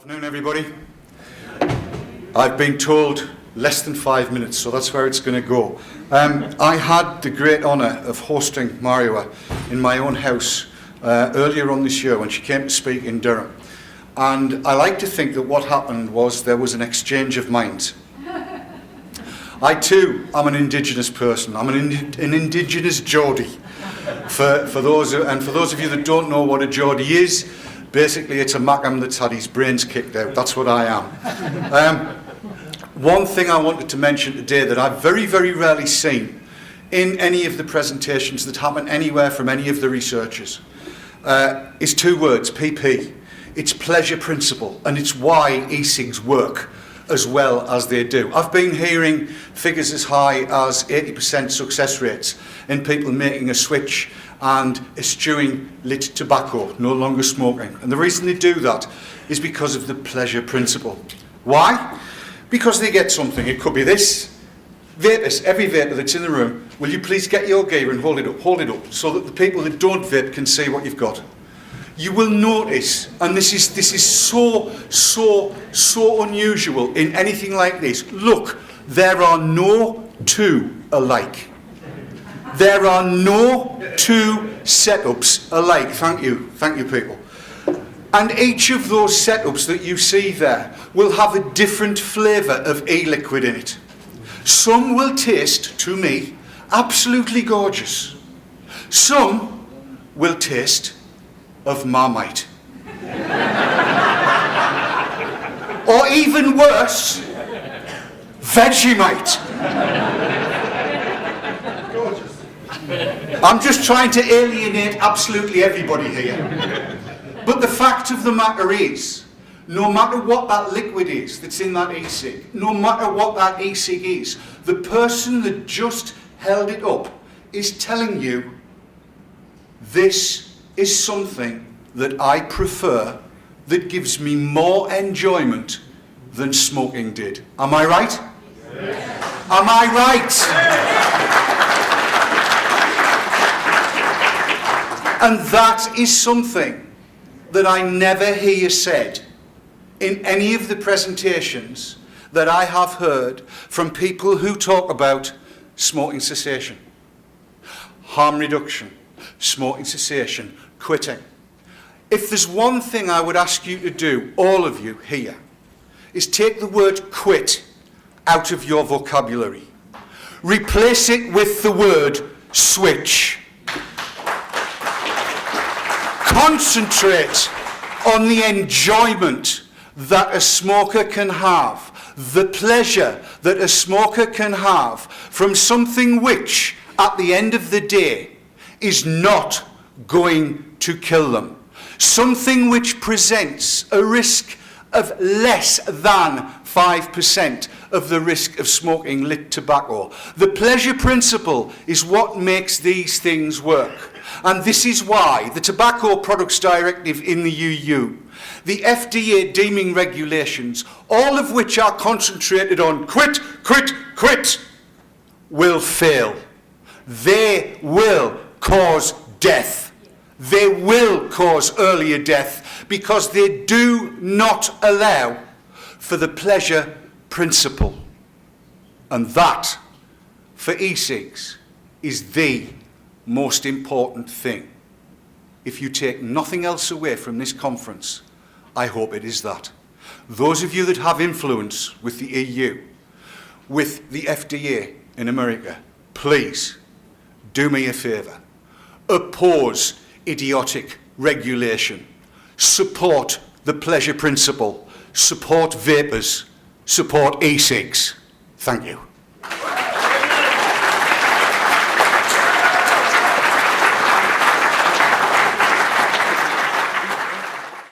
Afternoon, everybody. I've been told less than 5 minutes, so that's where it's going to go. I had the great honour of hosting Mariwa in my own house earlier on this year when she came to speak in Durham. And I like to think that what happened was there was an exchange of minds. I too am an Indigenous person. I'm an Indigenous Geordie. For those of you that don't know what a Geordie is, basically it's a Macam that's had his brains kicked out. That's what I am. One thing I wanted to mention today that I've very, very rarely seen in any of the presentations that happen anywhere from any of the researchers is two words, PP. It's pleasure principle, and it's why e-cigs work as well as they do. I've been hearing figures as high as 80% success rates in people making a switch and eschewing lit tobacco, no longer smoking. And the reason they do that is because of the pleasure principle. Why? Because they get something. It could be this. Vapers, every vaper that's in the room, will you please get your gear and hold it up, so that the people that don't vape can see what you've got. You will notice, and this is so unusual in anything like this. Look, there are no two alike. There are no two setups alike. Thank you people. And each of those setups that you see there will have a different flavour of e-liquid in it. Some will taste, to me, absolutely gorgeous. Some will taste of Marmite. Or even worse, Vegemite. I'm just trying to alienate absolutely everybody here. But the fact of the matter is, no matter what that liquid is that's in that e-cig, no matter what that e-cig is, the person that just held it up is telling you, this is something that I prefer, that gives me more enjoyment than smoking did. Am I right? Yes. Am I right? And that is something that I never hear said in any of the presentations that I have heard from people who talk about smoking cessation, harm reduction, smoking cessation, quitting. If there's one thing I would ask you to do, all of you here, is take the word quit out of your vocabulary. Replace it with the word switch. Concentrate on the enjoyment that a smoker can have, the pleasure that a smoker can have from something which, at the end of the day, is not going to kill them. Something which presents a risk of less than 5% of the risk of smoking lit tobacco. The pleasure principle is what makes these things work. And this is why the Tobacco Products Directive in the EU, the FDA deeming regulations, all of which are concentrated on quit, will fail. They will cause death. They will cause earlier death because they do not allow for the pleasure principle. And that, for e-cigs, is the most important thing. If you take nothing else away from this conference, I hope it is that. Those of you that have influence with the EU, with the FDA in America, please do me a favour. Oppose idiotic regulation. Support the pleasure principle. Support vapers. Support e-cigs. Thank you.